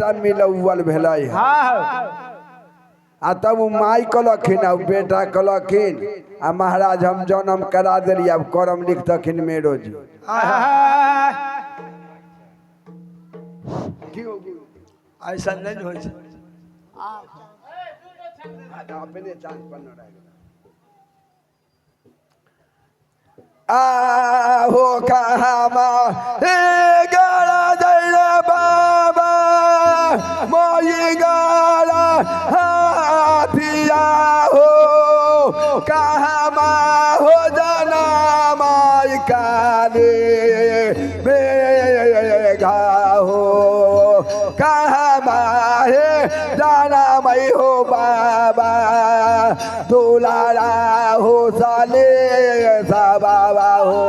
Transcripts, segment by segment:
बेटा मिलौल भेलै आ तब वो माई कलखिन आ बेटा कलखिन आ महाराज हम जन्म करा देली अब करम लिखतखिन मेरो जी ऐसा नहीं हो अपने चांस पर न रह आहो कहामा हे गाड़ा जय बाबा मोई गाड़ा हाथिया हो कहामा हो जाना माई काले बेगा हो कहामा हे जाना मई हो बाबा दुलारा हो साले सा बाबा हो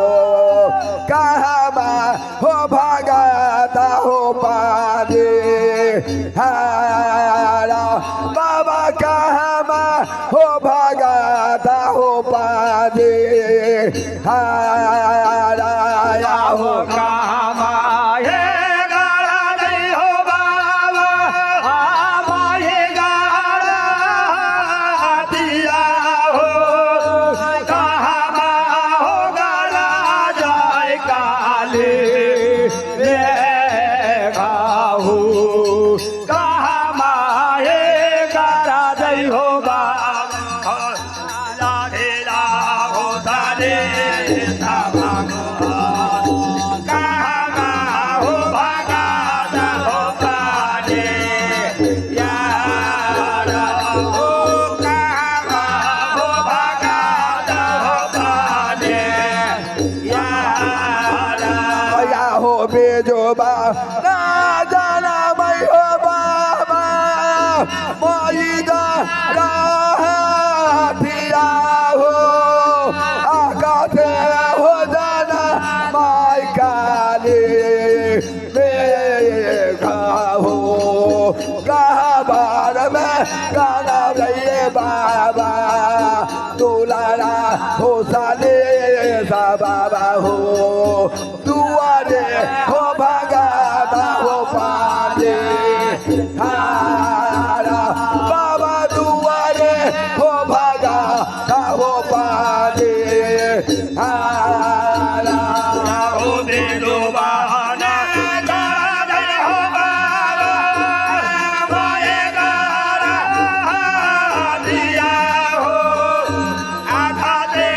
कहामा हो भागाता हो पादे हारा बाबा कहामा हो भागाता हो पादे हारा हो कहामा बेजोबा ना जाना मैं हो बाबा मोईदा राहिया हो आकाशे हो जाना माई काले मेघा हो कहा बार में गाना रहिए बाबा दुलारा हो साले सा बाबा हो दुआरे हो भागाता हो पाले हारा बाबा दुआरे हो भागाता हो पाले हारा हो बेलो बहाना हो बाबा मोए गारा दिया हो आखा दे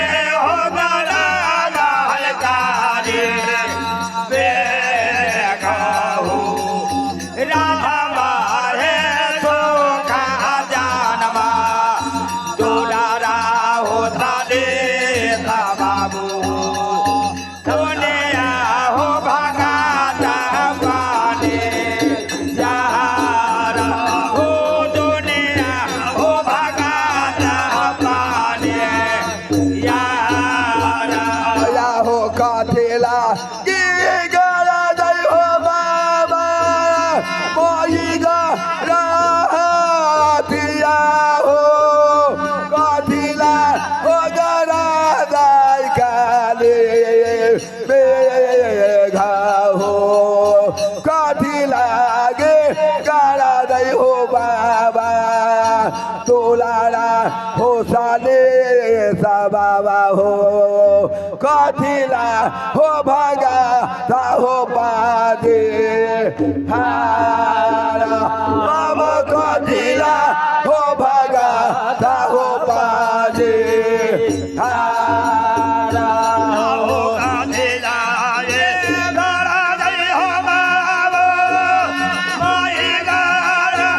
हो गारा हो साले सा बाबा हो कथिला हो भागा सा हो पादे हारा बाबा कथिला हो भागा सा हो पादे हारा हो कथिला ये गारा दई हो बाबा मोई गारा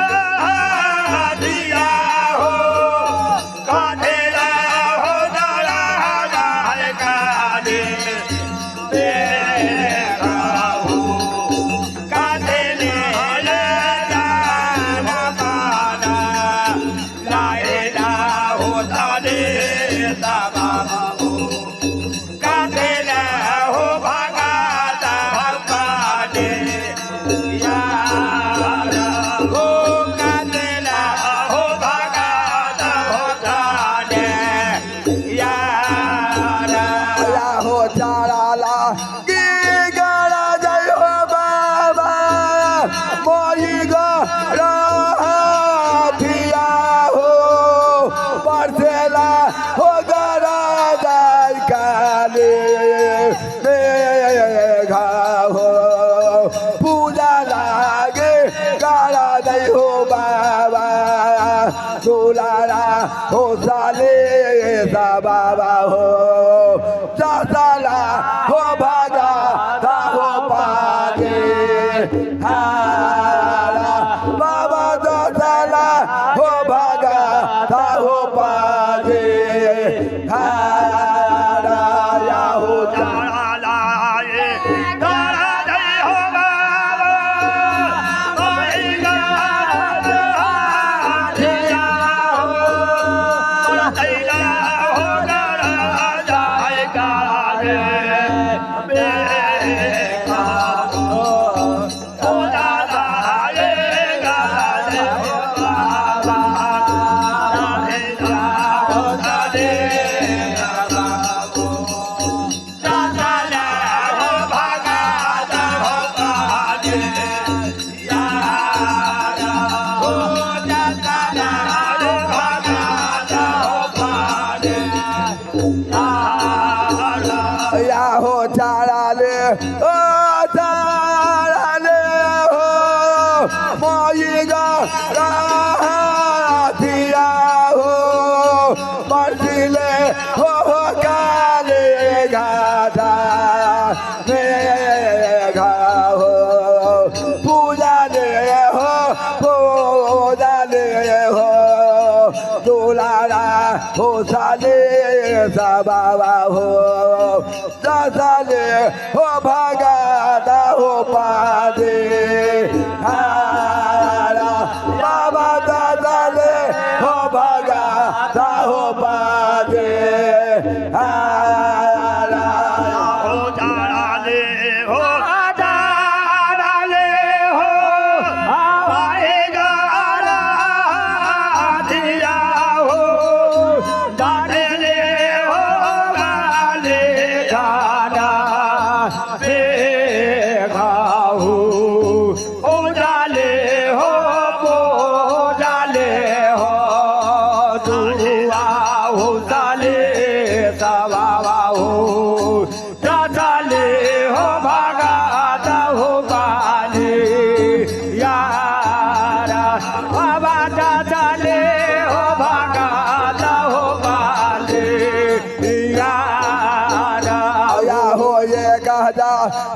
दिया हो कथिला हो गारा दाल काले बेगा हो कथिले राधिया हो बरसेला हो गरा जाय काले मेघा हो पूजा लागे काला दई हो बाबा दुलारा हो साले सा बाबा हो साला हो भागा था हो पागे हारा बाबा साला हो भागा था हो पागे हारा या हो जाड़ा लाए गाड़ा दई हो बाबा माई गाड़ा दिया हो दैला हो गाड़ा जाए गाड़े बेखा हो जाड़ा लाए गाड़े हो बाबा दैला हो गाड़े या हो चारा ले ओ चारा ले हो मोई गाथिया हो बरसिले हो काले घाटा मेघा हो पूजा ले हो पूजा ले हो दुलारा हो साले सा बाबा हो साले हो भागा हो पादे हारा बाबा साले हो भागा हो पादे हारा हो जाड़ा ले हो जाड़ा ले हो पाए गाड़ा दिया हो जाड़े ले हो गाले गाड़ा बेघा हो जाले हो जाले हो दुआ हो जाले सवावा हो जाले हो भागा हो बाले यारा बाबा जाले हो भागा हो बाले यारा या हो ये कहजा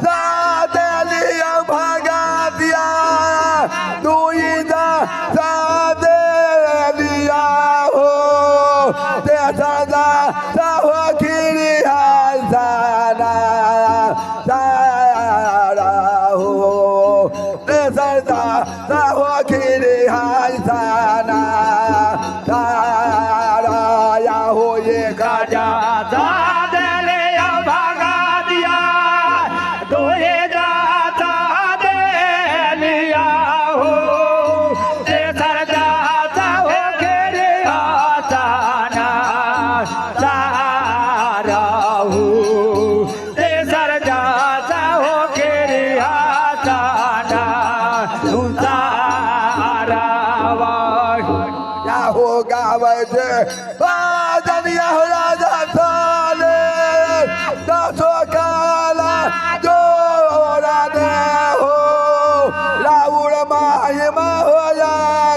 सादे लिया भागा दिया दुई जा सादे लिया हो ते सदा हो खिरी हसाना सारा हो ते सदा हो खिरी हसाना सारा या हो ये कहजा जादे ले भागा दिया दोहे जाता दे लिया हो ते सर जाता हो खेरे आसाना सारा हो ते सर जाता हो खेरे आसाना सारा या हो गावे जे बाजनिया हो राजा साले दसो काला जोरा दे हो राउर माही मा हो या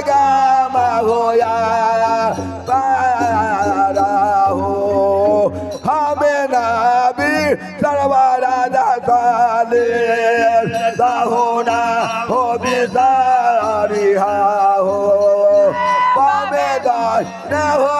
गामा हो या पारा हो हमें नाबी सर्वा राजा साले दाहोना हो बिसारी हा हो पामेदार न हो